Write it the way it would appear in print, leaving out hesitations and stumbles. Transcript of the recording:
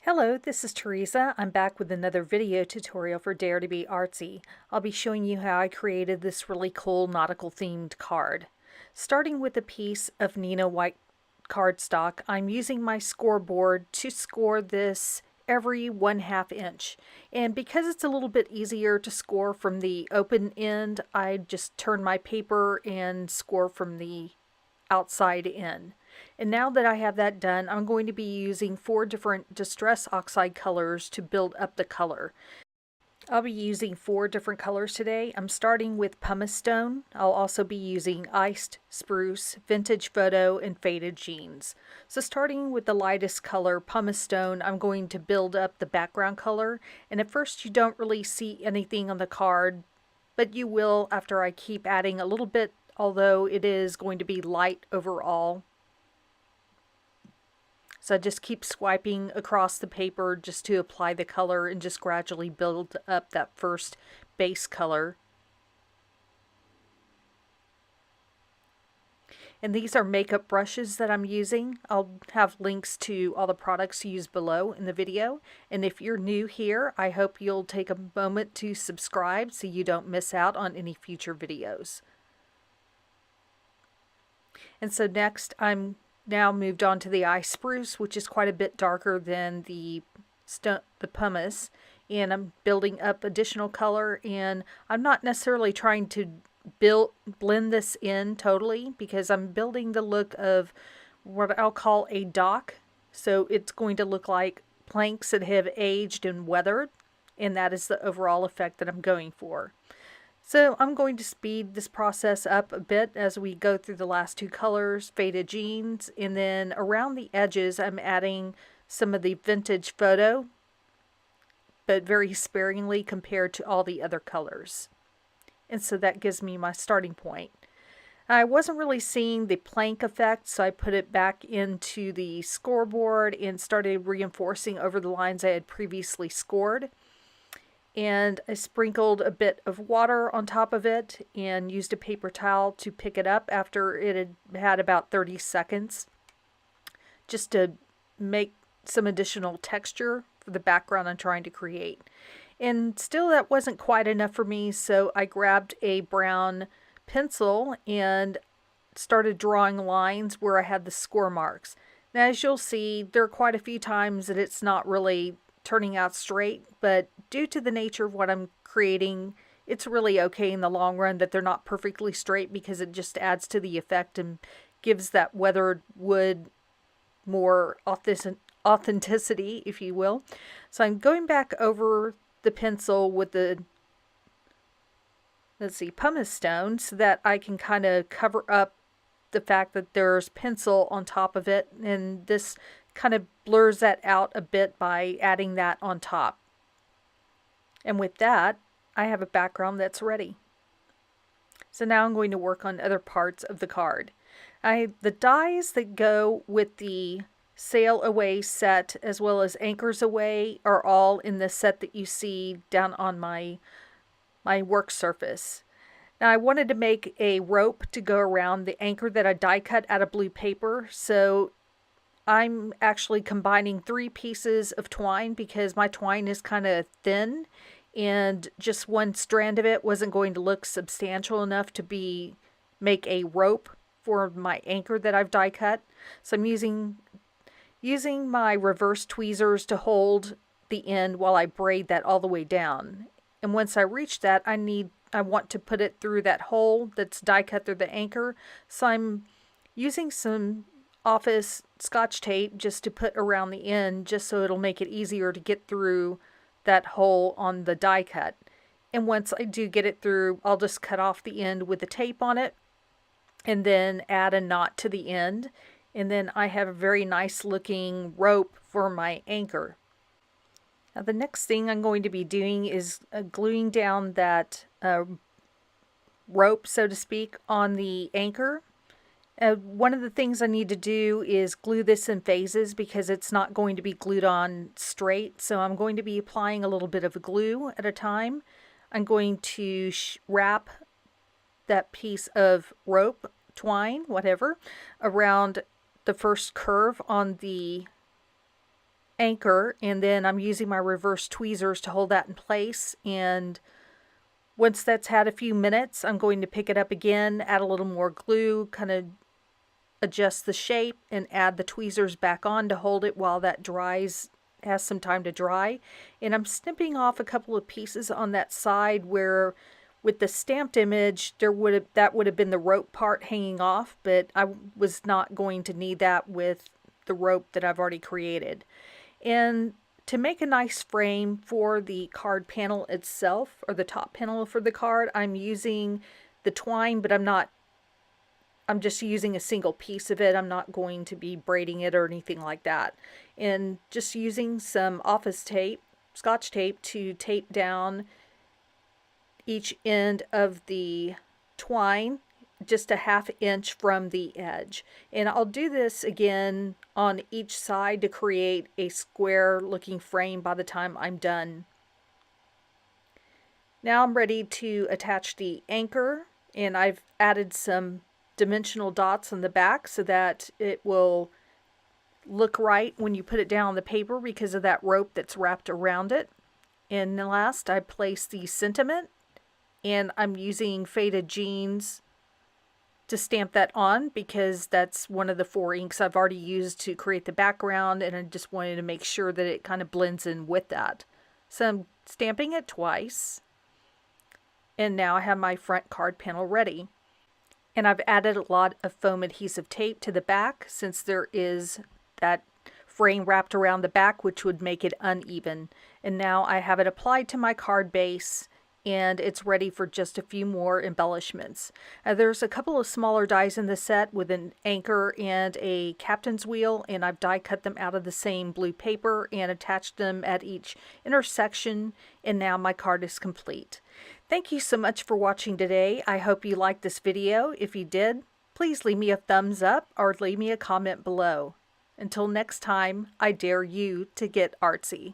Hello, this is Teresa. I'm back with another video tutorial for Dare to be Artsy. I'll be showing you how I created this really cool nautical themed card. Starting with a piece of Nina white cardstock, I'm using my scoreboard to score this every 1/2 inch. And because it's a little bit easier to score from the open end, I just turn my paper and score from the outside in. And now that I have that done, I'm going to be using 4 different Distress Oxide colors to build up the color. I'll be using 4 different colors today. I'm starting with pumice stone. I'll also be using iced spruce, vintage photo, and faded jeans. So starting with the lightest color, pumice stone, I'm going to build up the background color. And at first you don't really see anything on the card, but you will after I keep adding a little bit, although it is going to be light overall. So I just keep swiping across the paper just to apply the color and just gradually build up that first base color. And these are makeup brushes that I'm using. I'll have links to all the products used below in the video. And if you're new here, I hope you'll take a moment to subscribe so you don't miss out on any future videos. And so next I'm now moved on to the ice spruce, which is quite a bit darker than the pumice, and I'm building up additional color. And I'm not necessarily trying to blend this in totally, because I'm building the look of what I'll call a dock. So it's going to look like planks that have aged and weathered, and that is the overall effect that I'm going for. So I'm going to speed this process up a bit as we go through the last 2 colors, faded jeans, and then around the edges I'm adding some of the vintage photo, but very sparingly compared to all the other colors. And so that gives me my starting point. I wasn't really seeing the plank effect, so I put it back into the scoreboard and started reinforcing over the lines I had previously scored. And I sprinkled a bit of water on top of it and used a paper towel to pick it up after it had had about 30 seconds, just to make some additional texture for the background I'm trying to create. And still that wasn't quite enough for me, so I grabbed a brown pencil and started drawing lines where I had the score marks. Now, as you'll see, there are quite a few times that it's not really turning out straight, but due to the nature of what I'm creating, it's really okay in the long run that they're not perfectly straight, because it just adds to the effect and gives that weathered wood more authenticity, if you will. So I'm going back over the pencil with the, let's see, pumice stone, so that I can kind of cover up the fact that there's pencil on top of it, and this kind of blurs that out a bit by adding that on top. And with that, I have a background that's ready. So now I'm going to work on other parts of the card. The dies that go with the Sail Away set, as well as Anchors Away, are all in the set that you see down on my work surface. Now I wanted to make a rope to go around the anchor that I die cut out of blue paper, so I'm actually combining 3 pieces of twine because my twine is kind of thin, and just one strand of it wasn't going to look substantial enough to make a rope for my anchor that I've die cut. So I'm using my reverse tweezers to hold the end while I braid that all the way down. And once I reach that, I want to put it through that hole that's die cut through the anchor. So I'm using some office scotch tape just to put around the end, just so it'll make it easier to get through that hole on the die cut. And once I do get it through, I'll just cut off the end with the tape on it and then add a knot to the end. And then I have a very nice looking rope for my anchor. Now the next thing I'm going to be doing is gluing down that rope, so to speak, on the anchor. One of the things I need to do is glue this in phases because it's not going to be glued on straight. So I'm going to be applying a little bit of glue at a time. I'm going to wrap that piece of rope, twine, whatever, around the first curve on the anchor, and then I'm using my reverse tweezers to hold that in place. And once that's had a few minutes, I'm going to pick it up again, add a little more glue, kind of adjust the shape, and add the tweezers back on to hold it while that dries, has some time to dry. And I'm snipping off a couple of pieces on that side where with the stamped image that would have been the rope part hanging off, but I was not going to need that with the rope that I've already created. And to make a nice frame for the card panel itself, or the top panel for the card, I'm using the twine, but I'm just using a single piece of it. I'm not going to be braiding it or anything like that. And just using some office tape, Scotch tape, to tape down each end of the twine just a ½ inch from the edge. And I'll do this again on each side to create a square looking frame by the time I'm done. Now I'm ready to attach the anchor, and I've added some dimensional dots on the back so that it will look right when you put it down on the paper because of that rope that's wrapped around it. And last, I place the sentiment, and I'm using faded jeans to stamp that on because that's one of the 4 inks I've already used to create the background, and I just wanted to make sure that it kind of blends in with that. So I'm stamping it twice, and now I have my front card panel ready. And I've added a lot of foam adhesive tape to the back since there is that frame wrapped around the back, which would make it uneven. And now I have it applied to my card base, and it's ready for just a few more embellishments. There's a couple of smaller dies in the set with an anchor and a captain's wheel, and I've die cut them out of the same blue paper and attached them at each intersection, and now my card is complete. Thank you so much for watching today. I hope you liked this video. If you did, please leave me a thumbs up or leave me a comment below. Until next time, I dare you to get artsy.